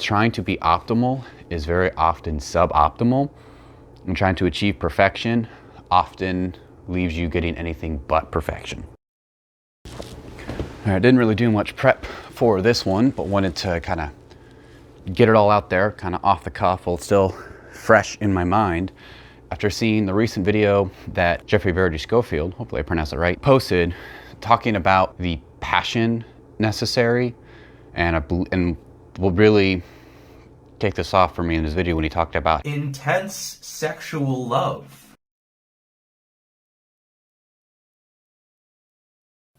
trying to be optimal is very often suboptimal, and trying to achieve perfection often leaves you getting anything but perfection. I didn't really do much prep for this one, but wanted to kind of get it all out there, kind of off the cuff, while it's still fresh in my mind. After seeing the recent video that Geoff Schofield, hopefully I pronounced it right, posted, talking about the passion necessary, and will really take this off for me in his video when he talked about intense sexual love.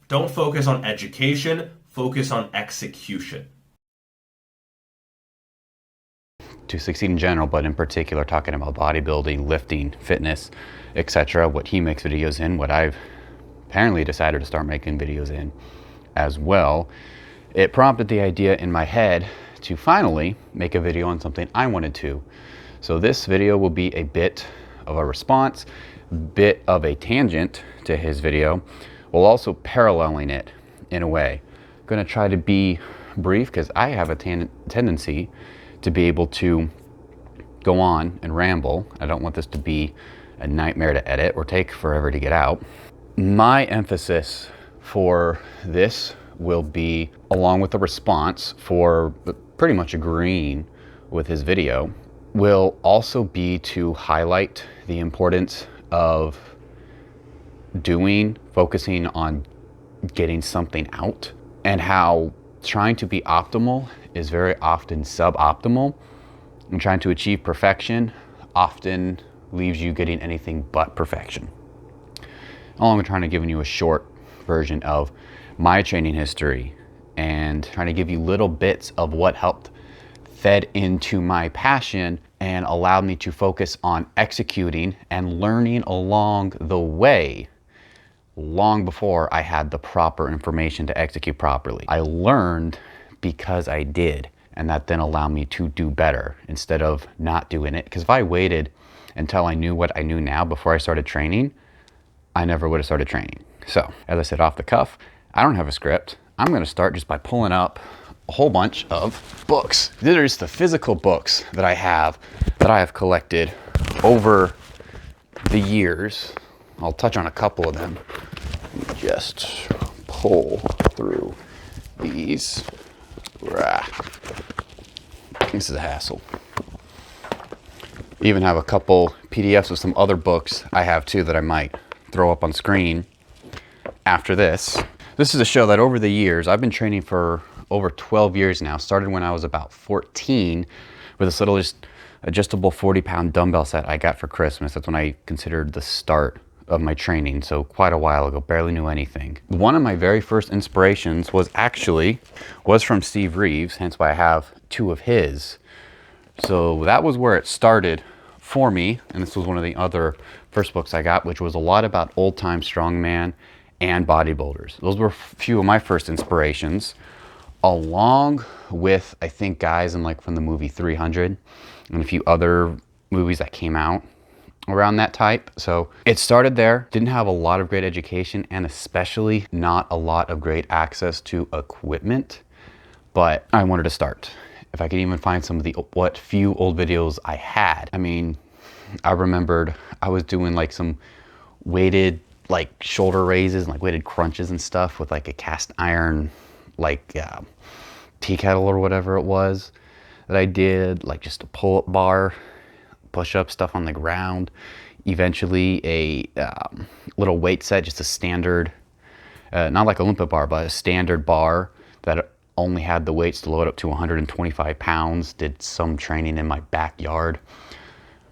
Don't focus on education, focus on execution. To succeed in general, but in particular talking about bodybuilding, lifting, fitness, etc., what he makes videos in, what I've apparently decided to start making videos in as well. It prompted the idea in my head to finally make a video on something I wanted to. So this video will be a bit of a response, bit of a tangent to his video, while also paralleling it in a way. I'm gonna try to be brief because I have a tendency to be able to go on and ramble. I don't want this to be a nightmare to edit or take forever to get out. My emphasis for this will be, along with the response for pretty much agreeing with his video, will also be to highlight the importance of focusing on getting something out, and how trying to be optimal is very often suboptimal, and trying to achieve perfection often leaves you getting anything but perfection. I'm trying to give you a short version of my training history and trying to give you little bits of what helped fed into my passion and allowed me to focus on executing and learning along the way, long before I had the proper information to execute properly. I learned because I did, and that then allowed me to do better instead of not doing it. Because if I waited until I knew what I knew now before I started training, I never would have started training. So, as I said, off the cuff, I don't have a script. I'm gonna start just by pulling up a whole bunch of books. These are just the physical books that I have collected over the years. I'll touch on a couple of them. Just pull through these. This is a hassle. Even have a couple PDFs of some other books I have too that I might throw up on screen after this. This is a show that over the years, I've been training for over 12 years now. Started when I was about 14 with this little adjustable 40-pound dumbbell set I got for Christmas. That's when I considered the start of my training, so quite a while ago, barely knew anything. One of my very first inspirations was from Steve Reeves, hence why I have two of his. So that was where it started for me, and this was one of the other first books I got, which was a lot about old-time strongman and bodybuilders. Those were a few of my first inspirations, along with, I think, guys from the movie 300 and a few other movies that came out around that type. So it started there. Didn't have a lot of great education, and especially not a lot of great access to equipment, but I wanted to start. If I could even find some of the few old videos I had. I mean, I remembered I was doing some weighted shoulder raises and weighted crunches and stuff with a cast iron tea kettle or whatever it was that I did, just a pull-up bar, push-up stuff on the ground. Eventually a little weight set, just a standard, not like Olympia bar, but a standard bar that only had the weights to load up to 125 pounds. Did some training in my backyard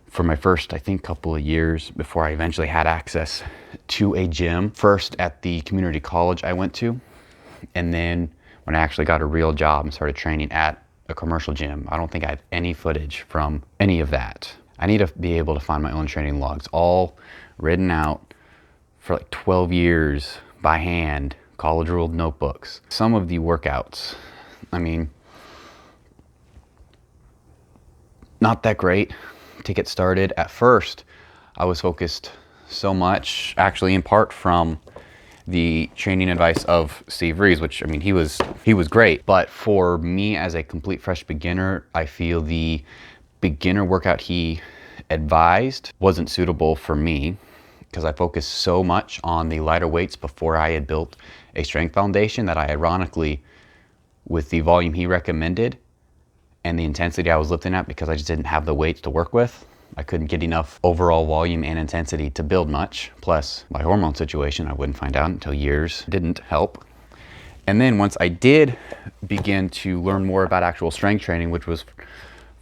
for my first, I think, couple of years before I eventually had access to a gym. First at the community college I went to, and then when I actually got a real job and started training at a commercial gym. I don't think I have any footage from any of that. I need to be able to find my own training logs, all written out for 12 years by hand, college ruled notebooks. Some of the workouts, I mean, not that great to get started. At first, I was focused so much, actually in part from the training advice of Steve Reeves, which, I mean, he was great. But for me as a complete fresh beginner, I feel the beginner workout he advised wasn't suitable for me because I focused so much on the lighter weights before I had built a strength foundation that I ironically, with the volume he recommended and the intensity I was lifting at, because I just didn't have the weights to work with, I couldn't get enough overall volume and intensity to build much. Plus my hormone situation, I wouldn't find out until years, didn't help. And then once I did begin to learn more about actual strength training, which was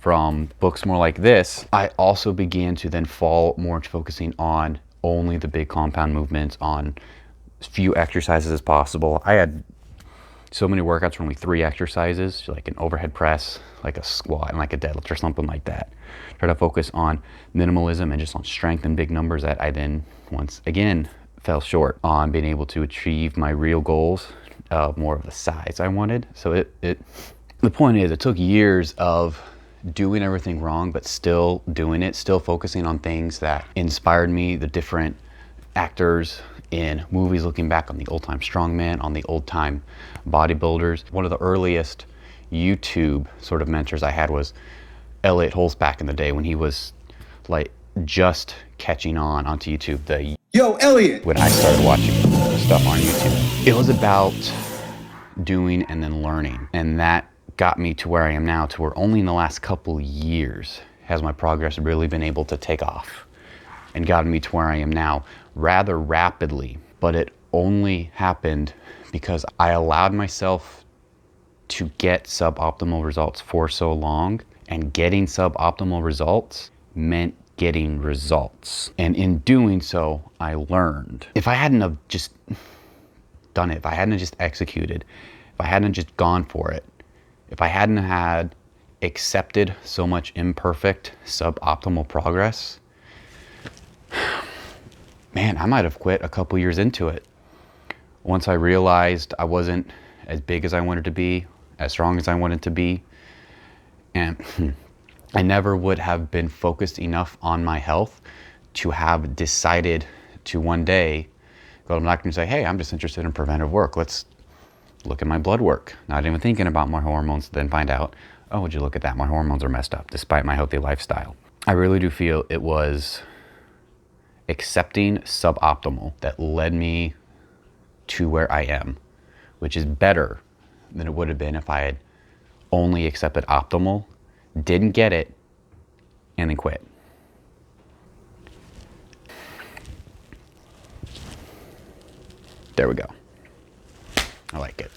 from books more like this, I also began to then fall more into focusing on only the big compound movements, on as few exercises as possible. I had so many workouts for only 3 exercises, like an overhead press, like a squat, and like a deadlift or something like that. Try to focus on minimalism and just on strength and big numbers that I then once again fell short on being able to achieve my real goals of more of the size I wanted. So the point is, it took years of doing everything wrong, but still doing it, still focusing on things that inspired me, the different actors in movies, looking back on the old-time strongman, on the old-time bodybuilders. One of the earliest YouTube sort of mentors I had was Elliot Holtz back in the day when he was like just catching on onto YouTube. Yo, Elliot! When I started watching stuff on YouTube, it was about doing and then learning, and that got me to where I am now, to where only in the last couple years has my progress really been able to take off and gotten me to where I am now rather rapidly. But it only happened because I allowed myself to get suboptimal results for so long, and getting suboptimal results meant getting results. And in doing so, I learned. If I hadn't have just done it, if I hadn't just executed, if I hadn't just gone for it, if I hadn't had accepted so much imperfect, suboptimal progress, man, I might have quit a couple years into it. Once I realized I wasn't as big as I wanted to be, as strong as I wanted to be, and I never would have been focused enough on my health to have decided to one day go to the doctor and say, hey, I'm just interested in preventive work. Let's look at my blood work. Not even thinking about my hormones, then find out, oh, would you look at that? My hormones are messed up despite my healthy lifestyle. I really do feel it was accepting suboptimal that led me to where I am, which is better than it would have been if I had only accepted optimal, didn't get it, and then quit. There we go. I like it.